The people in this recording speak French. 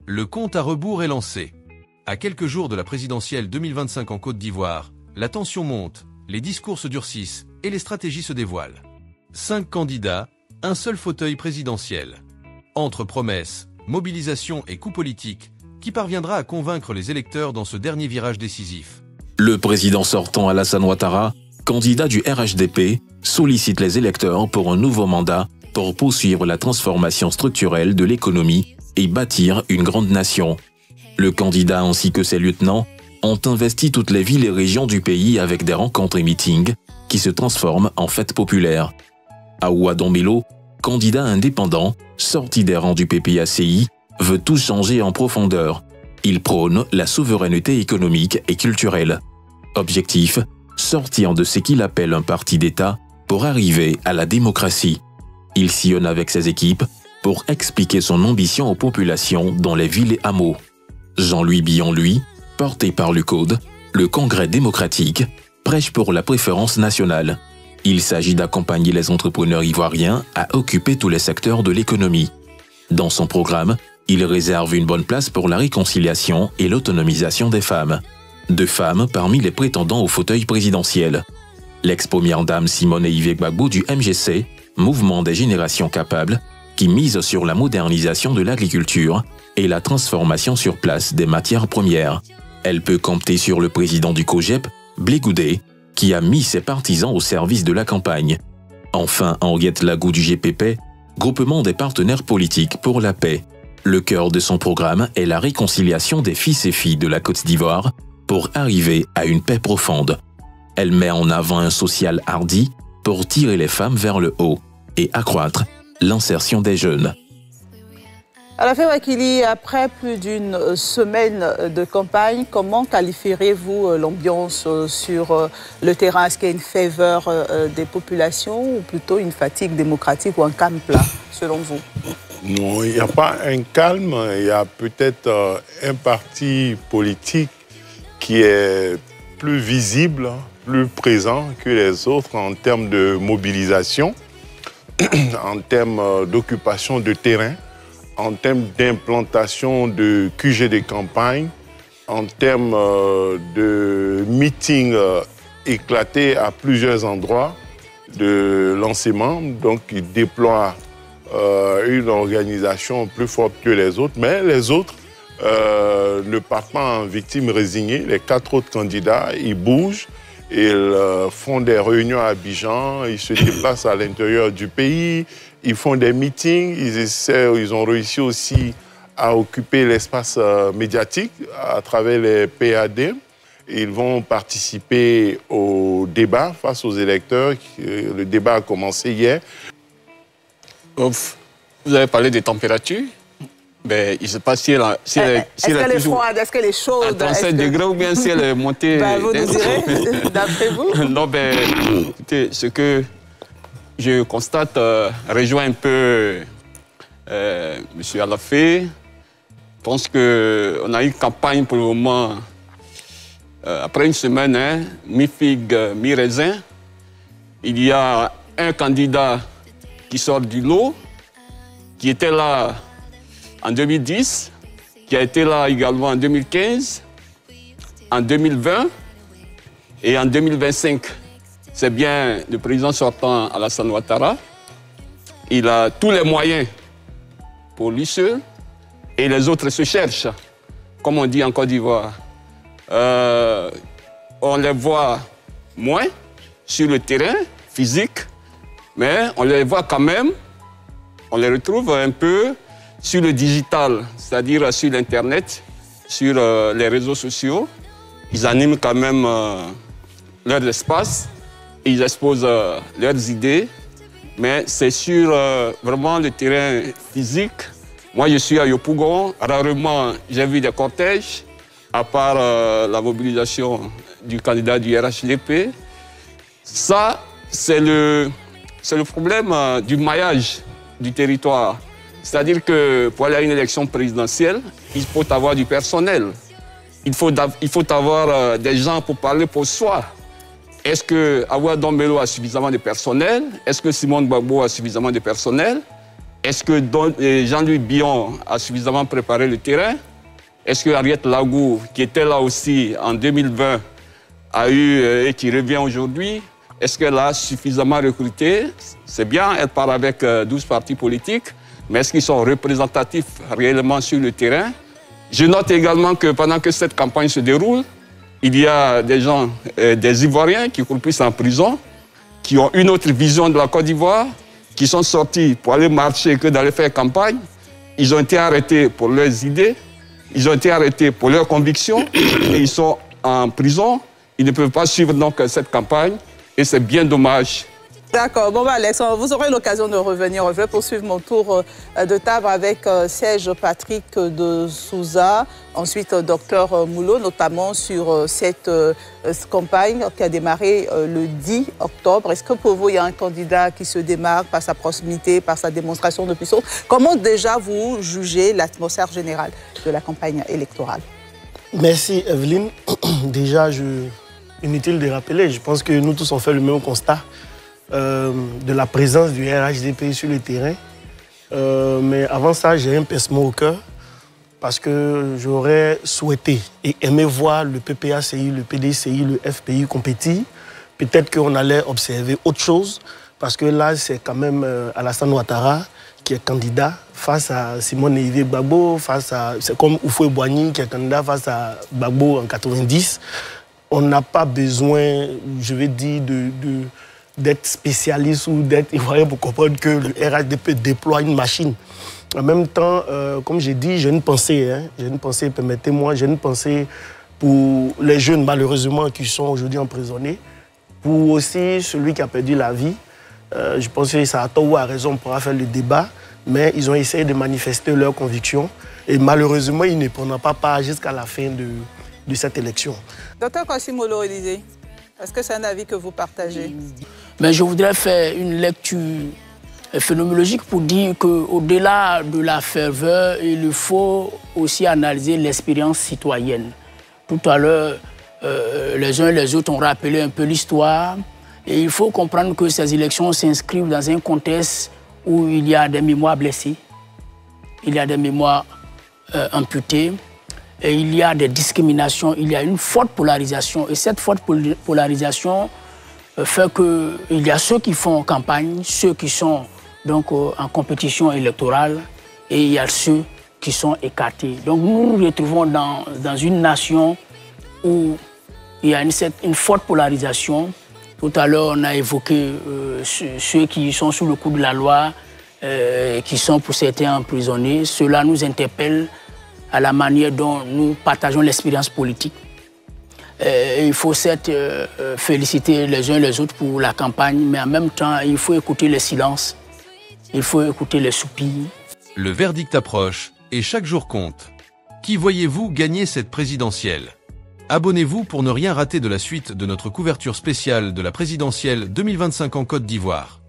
Le compte à rebours est lancé. À quelques jours de la présidentielle 2025 en Côte d'Ivoire, la tension monte, les discours se durcissent et les stratégies se dévoilent. 5 candidats, un seul fauteuil présidentiel. Entre promesses, mobilisation et coups politiques, qui parviendra à convaincre les électeurs dans ce dernier virage décisif? Le président sortant Alassane Ouattara, candidat du RHDP, sollicite les électeurs pour un nouveau mandat pour poursuivre la transformation structurelle de l'économie et bâtir une grande nation. Le candidat ainsi que ses lieutenants ont investi toutes les villes et régions du pays avec des rencontres et meetings qui se transforment en fêtes populaires. Aoua Dombello, candidat indépendant, sorti des rangs du PPACI, veut tout changer en profondeur. Il prône la souveraineté économique et culturelle. Objectif, sortir de ce qu'il appelle un parti d'État pour arriver à la démocratie. Il sillonne avec ses équipes pour expliquer son ambition aux populations dans les villes et hameaux. Jean-Louis Billon, lui, porté par l'UCODE, le Congrès démocratique, prêche pour la préférence nationale. Il s'agit d'accompagner les entrepreneurs ivoiriens à occuper tous les secteurs de l'économie. Dans son programme, il réserve une bonne place pour la réconciliation et l'autonomisation des femmes. 2 femmes parmi les prétendants au fauteuil présidentiel. L'ex-première dame Simone Yves Gbagbo du MGC, Mouvement des générations capables, qui mise sur la modernisation de l'agriculture et la transformation sur place des matières premières. Elle peut compter sur le président du COGEP, Blé Goudé, qui a mis ses partisans au service de la campagne. Enfin, Henriette Lagou du GPP, Groupement des partenaires politiques pour la paix. Le cœur de son programme est la réconciliation des fils et filles de la Côte d'Ivoire pour arriver à une paix profonde. Elle met en avant un social hardi pour tirer les femmes vers le haut et accroître l'insertion des jeunes. Alpha Wakili, après plus d'une semaine de campagne, comment qualifieriez-vous l'ambiance sur le terrain? Est-ce qu'il y a une faveur des populations ou plutôt une fatigue démocratique ou un calme plat, selon vous? Non, il n'y a pas un calme, il y a peut-être un parti politique qui est plus visible, plus présent que les autres en termes de mobilisation, en termes d'occupation de terrain, en termes d'implantation de QG de campagne, en termes de meetings éclatés à plusieurs endroits de lancement. Donc, ils déploient une organisation plus forte que les autres, mais les autres ne partent pas en victimes résignées. Les 4 autres candidats, ils bougent, ils font des réunions à Abidjan, ils se déplacent à l'intérieur du pays, ils font des meetings, ils ont réussi aussi à occuper l'espace médiatique à travers les PAD. Ils vont participer au débat face aux électeurs. Le débat a commencé hier. Vous avez parlé des températures. Ben, il ne sait pas si elle est-ce qu'elle est froide, est-ce qu'elle est chaude? À 37 degrés ou bien si elle est montée. Vous nous direz, d'après vous? Non, ben, écoutez, ce que je constate rejoint un peu M. Alafé. Je pense qu'on a eu une campagne pour le moment, après une semaine, hein, mi-figue, mi-raisin. Il y a un candidat qui sort du lot, qui était là en 2010, qui a été là également en 2015, en 2020 et en 2025. C'est bien le président sortant Alassane Ouattara. Il a tous les moyens pour lui seul et les autres se cherchent, comme on dit en Côte d'Ivoire. On les voit moins sur le terrain physique, mais on les voit quand même, on les retrouve un peu sur le digital, c'est-à-dire sur l'Internet, sur les réseaux sociaux. Ils animent quand même leur espace, ils exposent leurs idées, mais c'est sur vraiment le terrain physique. Moi, je suis à Yopougon, rarement j'ai vu des cortèges, à part la mobilisation du candidat du RHDP. Ça, c'est le problème du maillage du territoire. C'est-à-dire que pour aller à une élection présidentielle, il faut avoir du personnel. Il faut avoir des gens pour parler pour soi. Est-ce que Aoua Dombello a suffisamment de personnel? Est-ce que Simone Gbagbo a suffisamment de personnel? Est-ce que Jean-Louis Billon a suffisamment préparé le terrain? Est-ce que Henriette Lagou, qui était là aussi en 2020, a eu et qui revient aujourd'hui? Est-ce qu'elle a suffisamment recruté? C'est bien, elle part avec 12 partis politiques, mais est-ce qu'ils sont représentatifs réellement sur le terrain? Je note également que pendant que cette campagne se déroule, il y a des gens, des Ivoiriens qui croupissent en prison, qui ont une autre vision de la Côte d'Ivoire, qui sont sortis pour aller marcher que d'aller faire campagne. Ils ont été arrêtés pour leurs idées, ils ont été arrêtés pour leurs convictions, et ils sont en prison. Ils ne peuvent pas suivre donc cette campagne, et c'est bien dommage. D'accord. Bon, Alex, vous aurez l'occasion de revenir. Je vais poursuivre mon tour de table avec Serge Patrick de Souza, ensuite Dr Moulot, notamment sur cette campagne qui a démarré le 10 octobre. Est-ce que pour vous, il y a un candidat qui se démarque par sa proximité, par sa démonstration de puissance? Comment déjà vous jugez l'atmosphère générale de la campagne électorale? Merci Evelyne. Déjà, inutile de rappeler, je pense que nous tous on fait le même constat. De la présence du RHDP sur le terrain. Mais avant ça, j'ai un pincement au cœur parce que j'aurais souhaité et aimé voir le PPACI, le PDCI, le FPI compétir. Peut-être qu'on allait observer autre chose parce que là, c'est quand même Alassane Ouattara qui est candidat face à Simone Eivie Gbagbo, c'est comme Oufoué Boigny qui est candidat face à Gbagbo en 90. On n'a pas besoin, je vais dire, d'être spécialiste ou d'être ivoirien pour comprendre que le RHDP déploie une machine. En même temps, comme j'ai dit, j'ai une pensée, permettez-moi, j'ai une pensée pour les jeunes, malheureusement, qui sont aujourd'hui emprisonnés, pour aussi celui qui a perdu la vie. Je pense que ça a tort ou à raison, on pourra faire le débat, mais ils ont essayé de manifester leurs convictions et malheureusement, ils ne prendront pas part jusqu'à la fin de cette élection. Docteur Kwasi-Molo Olysée, est-ce que c'est un avis que vous partagez? Mais je voudrais faire une lecture phénoménologique pour dire qu'au-delà de la ferveur, il faut aussi analyser l'expérience citoyenne. Tout à l'heure, les uns et les autres ont rappelé un peu l'histoire. Et il faut comprendre que ces élections s'inscrivent dans un contexte où il y a des mémoires blessées, il y a des mémoires amputées, et il y a des discriminations, il y a une forte polarisation. Et cette forte polarisation fait qu'il y a ceux qui font campagne, ceux qui sont donc en compétition électorale, et il y a ceux qui sont écartés. Donc nous nous retrouvons dans une nation où il y a une forte polarisation. Tout à l'heure, on a évoqué ceux qui sont sous le coup de la loi, qui sont pour certains emprisonnés. Cela nous interpelle à la manière dont nous partageons l'expérience politique. Il faut certes féliciter les uns les autres pour la campagne, mais en même temps, il faut écouter les silences, il faut écouter les soupirs. Le verdict approche et chaque jour compte. Qui voyez-vous gagner cette présidentielle? Abonnez-vous pour ne rien rater de la suite de notre couverture spéciale de la présidentielle 2025 en Côte d'Ivoire.